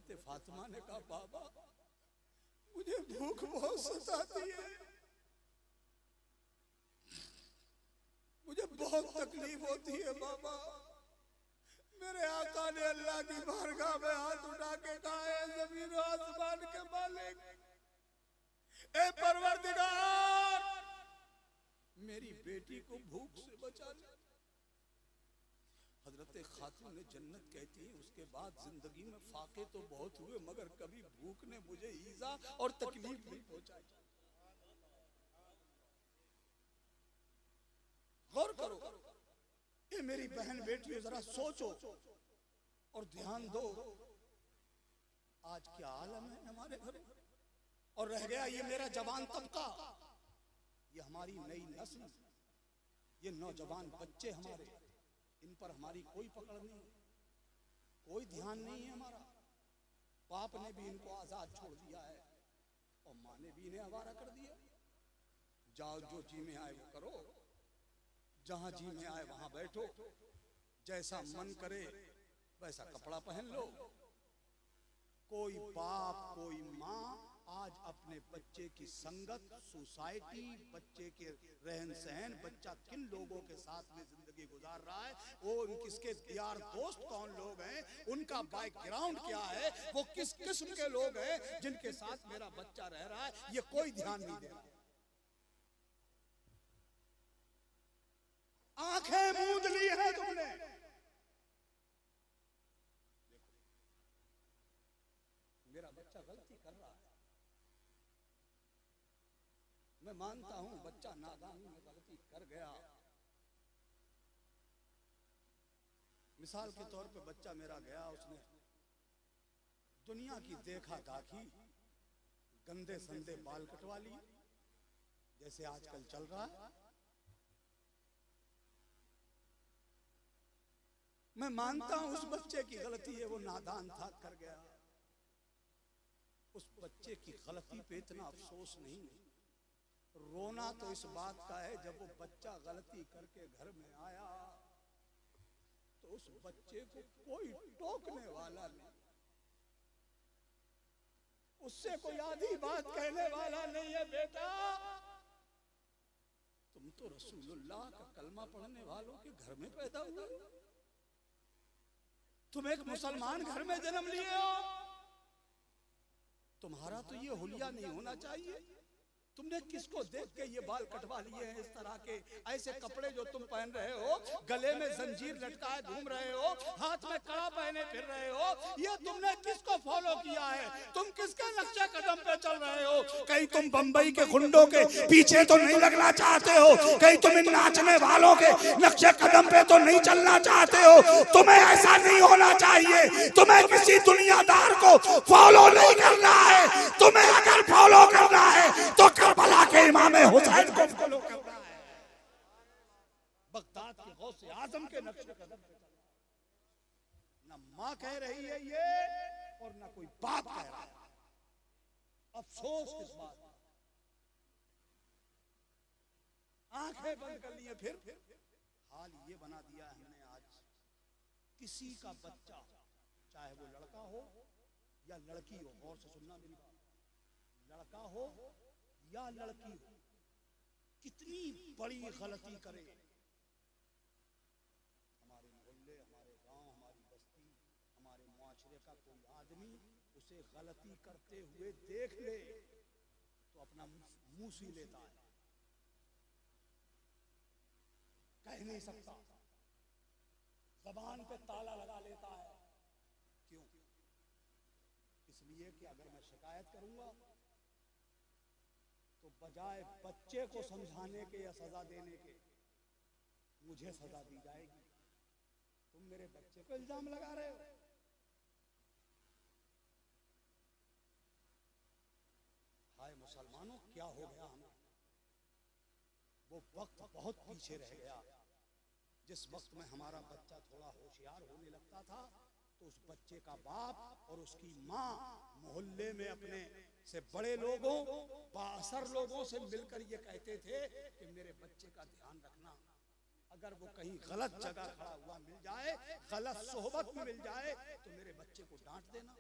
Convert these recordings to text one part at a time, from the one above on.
हजरत फातिमा ने कहा बाबा मुझे भूख बहुत सताती है, मुझे बहुत तकलीफ होती है बाबा। मेरे आका ने अल्लाह की बारगाह में हाथ उठा के कहा है जमीन और आसमान के मालिक, ए परवरदिगार मेरी बेटी को भूख से बचा ले। हजरत खातून ने जन्नत कहती है उसके बाद जिंदगी में फाके तो बहुत हुए मगर कभी भूख ने मुझे ईजा और तकलीफ नहीं पहुंचाई। गौर करो, ये मेरी बहन बेटी जरा सोचो और ध्यान दो, आज क्या आलम है हमारे घर। और रह गया ये मेरा जवान तबका, ये हमारी नई नस्ल, ये नौजवान बच्चे हमारे, इन पर हमारी कोई पकड़ नहीं, कोई ध्यान नहीं है हमारा। बाप ने भी इनको आजाद छोड़ दिया है और माँ ने भी इन्हें आवारा कर दिया। जाओ जो जी में आए वो करो, जहां जी में आए वहां बैठो, जैसा मन करे वैसा कपड़ा पहन लो। कोई बाप कोई माँ आज अपने बच्चे की संगत, सोसाइटी, बच्चे के रहन सहन, बच्चा किन लोगों के साथ में जिंदगी गुजार रहा है, वो किसके यार दोस्त कौन लोग हैं, उनका बैकग्राउंड क्या है, वो किस किस्म के लोग हैं जिनके साथ मेरा बच्चा रह रहा है, ये कोई ध्यान नहीं दे रहा। आंखें मूंद ली है तुमने। देखो मेरा बच्चा गलती कर रहा है, मैं मानता हूं बच्चा नादानी में गलती कर गया। मिसाल के तौर पे बच्चा मेरा गया, उसने दुनिया की देखा दाखी गंदे संदे बाल कटवा लिए जैसे आजकल चल रहा है। मैं मानता हूं उस बच्चे की गलती है, वो नादान था कर गया। उस बच्चे की गलती पे इतना अफसोस नहीं, रोना तो इस बात का है जब वो बच्चा गलती करके घर में आया तो उस बच्चे को कोई टोकने वाला नहीं, उससे कोई आधी बात कहने वाला नहीं है। बेटा तुम तो रसूलुल्लाह का कलमा पढ़ने वालों के घर में पैदा हुए हो, तुम एक मुसलमान घर में जन्म लिए हो, तुम्हारा तो ये हुलिया नहीं होना चाहिए। तुमने किसको देख के ये बाल कटवा लिए हैं, इस तरह के ऐसे कपड़े जो तुम पहन रहे हो, गले में जंजीर लटकाए घूम रहे हो, हाथ में कड़ा पहने फिर रहे हो, ये तुमने किसको फॉलो किया है, तुम किसके नक्शे कदम पे चल रहे हो? कहीं तुम बंबई के गुंडों के पीछे तो नहीं लगना चाहते हो, कहीं तुम इन नाचने वालों के नक्शे कदम पे तो नहीं चलना चाहते हो? तुम्हें ऐसा नहीं होना चाहिए। तुम्हें किसी दुनियादार को फॉलो नहीं करना है, तुम्हें अगर फॉलो करना है तो करबला के इमाम हुसैन को फॉलो करना है, बगदाद के गौसे आजम के नक्शे कदम पे चलना। ना माँ कह रही है ये और ना कोई बाप कह रहा है। अफसोस इस बात, आंखें बंद कर लिए। फिर हाल ये बना दिया हमने आज, किसी का बच्चा चाहे वो लड़का हो या लड़की हो, गौर से सुनना मेरी बात, लड़का हो या लड़की हो, कितनी बड़ी गलती करे, हमारे मोहल्ले, हमारे गांव, हमारी बस्ती, हमारे मुआशरे का कोई आदमी उसे गलती करते हुए देख ले तो अपना मुंह सी लेता है, कह नहीं सकता, जबान पे ताला लगा लेता है। क्यों? इसलिए कि अगर मैं शिकायत करूंगा तो बजाय बच्चे को समझाने के या सजा देने के मुझे सजा दी जाएगी। तुम मेरे बच्चे को इल्जाम लगा रहे हो। हाय मुसलमानों, क्या हो गया हमें? वो वक्त बहुत पीछे रह गया। जिस वक्त में हमारा बच्चा थोड़ा होशियार होने लगता था तो उस बच्चे का बाप और उसकी माँ मोहल्ले में अपने से बड़े लोगों, बाअसर लोगों से मिलकर ये कहते थे कि मेरे बच्चे का ध्यान रखना, अगर वो कहीं गलत जगह खड़ा हुआ मिल जाए, गलत सोहबत में मिल जाए तो मेरे बच्चे को डांट देना।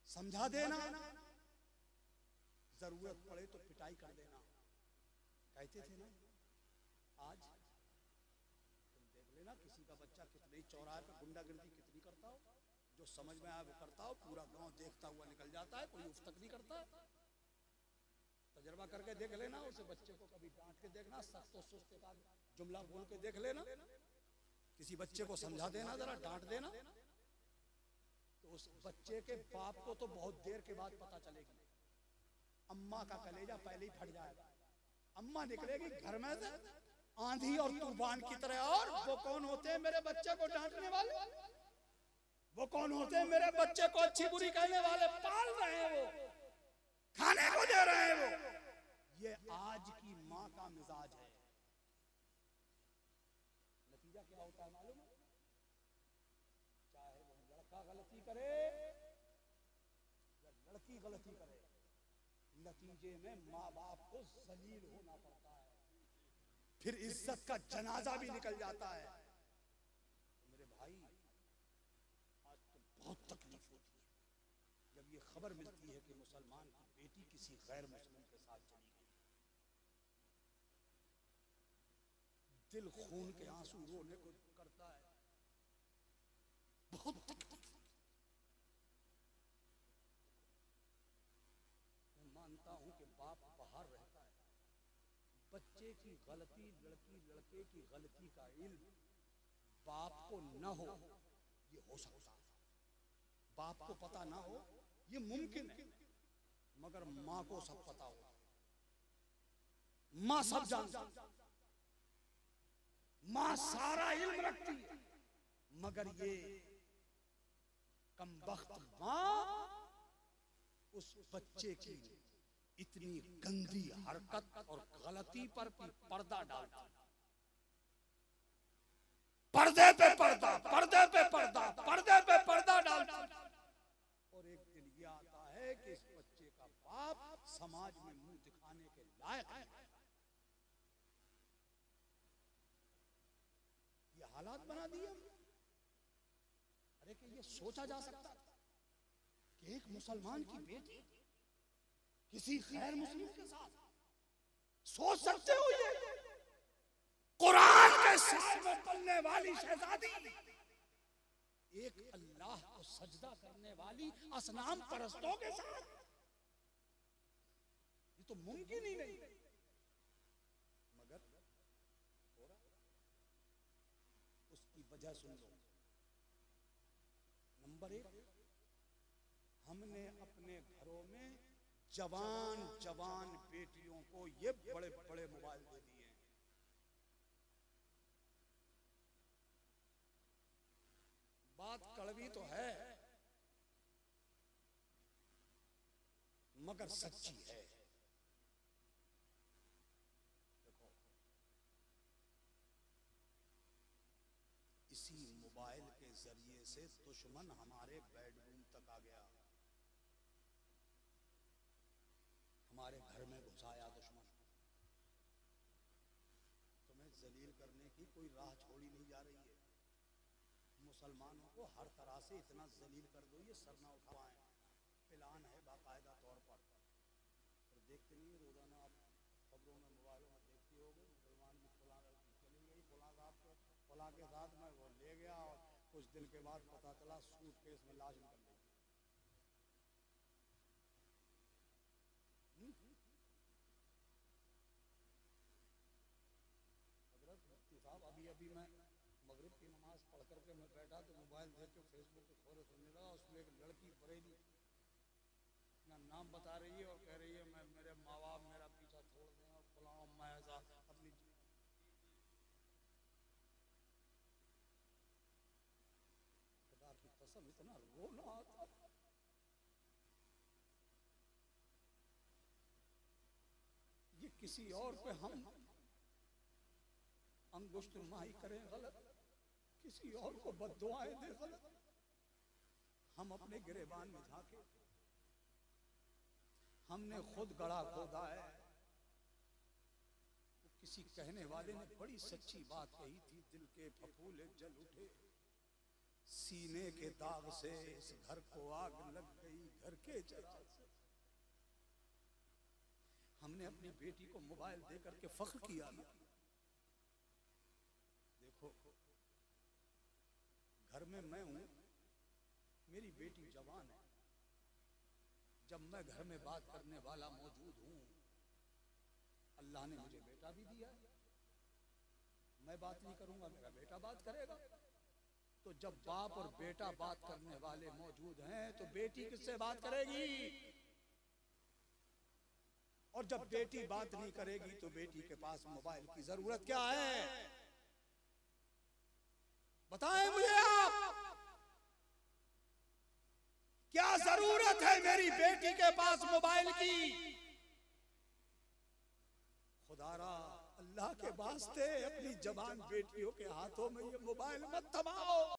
समझा देना, जरूरत पड़े तो पिटाई कर देना, कहते थे ना। आज तुम देख लेना किसी का बच्चा कितने चौराहे पे गुंडागर्दी कितनी करता हो, जो समझ में आए वो करता हो, पूरा गांव देखता हुआ निकल जाता है, कोई उफ तक नहीं करता। तजर्बा करके देख लेना, उसे बच्चे को कभी डांट के देखना, सख्त और सुस्त का जुमला बोल के देख लेना, किसी बच्चे को समझा देना, जरा डांट देना, तो उस बच्चे के बाप को तो बहुत देर के बाद पता चलेगी। अम्मा का कलेजा पहले ही फट जाएगा। अम्मा निकलेगी घर में से आंधी और तूफान की तरह, और वो कौन होते हैं मेरे बच्चे को डांटने वाले, वो कौन होते हैं मेरे बच्चे को अच्छी बुरी कहने वाले, पाल रहे हैं वो, खाने को दे रहे हैं वो। ये आज की माँ का मिजाज है। नतीजा क्या होता है मालूम है? चाहे वो लड़का गलती करे या लड़की गलती करे, नतीजे में माँ बाप को जलील होना पड़ता है, फिर इज्जत का जनाजा भी निकल जाता है। तो मेरे भाई, आज तो बहुत तकलीफ होती है जब ये खबर मिलती है कि मुसलमान की बेटी किसी गैर मुस्लिम के साथ चली गई। दिल खून के आंसू रोने को करता है, बहुत तकलीफ। मैं मानता हूं कि बाप बाहर रहता है, बच्चे की गलती, लड़की लड़के की गलती का इल्म बाप को न हो, ये हो सकता है। बाप को पता ना हो ये मुमकिन है, मगर माँ को सब पता हो, माँ सब जानती, माँ सारा इल्म रखती है, मगर ये कमबख्त माँ उस बच्चे की इतनी गंदी हरकत और गलती पर भी पर्दा डालती, पर्दे पे पर्दा, पर्दे पे पर्दा, पर्दे पे पर्दा डालती। और एक दिन ये आता है कि इस बच्चे का बाप समाज में मुंह दिखाने के लायक है। ये हालात बना दिए। अरे कि ये सोचा जा सकता कि एक मुसलमान की बेटी किसी गैर मुस्लिम के साथ, सोच सकते हो? ये कुरान के साथ में पलने वाली शहजादी एक अल्लाह को सजदा करने वाली असनाम परस्तों के साथ, ये तो मुमकिन ही नहीं। मगर हो रहा, उसकी वजह सुन लो। नंबर एक, हमने अपने घरों में जवान जवान बेटियों को ये बड़े बड़े मोबाइल दे दिए हैं। बात कड़वी तो है मगर सच्ची है। देखो, इसी मोबाइल के जरिए से दुश्मन हमारे बेडरूम तक आ गया, हमारे घर में घुसाया दुश्मन। तुम्हें जलील करने की कोई राह छोड़ी नहीं जा रही है। मुसलमानों को हर तरह से इतना जलील कर दो ये सर ना उठा पाए, प्लान है बाकायदा तौर पर। फिर देखते नहीं है, रोजाना आप खबरों में मोबाइलों में देखती होगी, मुसलमान की फलां लड़की चली गई, फलां साहब को फलां के साथ में वो ले गया, और कुछ दिन के बाद पता चला सूटकेस में लाश निकल गई। साहब अभी अभी मैं मगरिब की नमाज पढ़ करके मैं बैठा तो मोबाइल देख के फेसबुक पे खबरें सुनने लगा। उसमें एक लड़की बरेली अपना नाम बता रही है और कह रही है मैं, मेरे माँ बाप मेरा पीछा छोड़ दें और फलां, मैं ऐसा अपनी खुदा की कसम इतना रोना आता। ये किसी और पे हम अंगुष्ठ माही करें गलत, किसी और को बद्दुआएं दे गलत, हम अपने गिरेबान में झांके। हमने खुद गड़ा खोदा है। तो किसी कहने वाले ने बड़ी सच्ची बात कही थी, दिल के फफूले जल उठे, सीने के दाग से इस घर को आग लग गई, घर के चिराग से। हमने अपनी बेटी को मोबाइल देकर के फख्र किया ना। देखो घर में मैं हूं, मेरी बेटी जवान है, जब मैं घर में बात करने वाला मौजूद हूं, अल्लाह ने मुझे बेटा भी दिया है। मैं बात नहीं करूंगा, मेरा बेटा बात करेगा। तो जब बाप और बेटा बात करने वाले मौजूद हैं तो बेटी किससे बात करेगी? और जब बेटी बात नहीं करेगी तो बेटी के पास मोबाइल की जरूरत क्या है? बताएं मुझे आप, क्या जरूरत है मेरी बेटी के पास मोबाइल की? खुदारा अल्लाह के वास्ते अपनी जवान बेटियों के हाथों में ये मोबाइल मत थमाओ।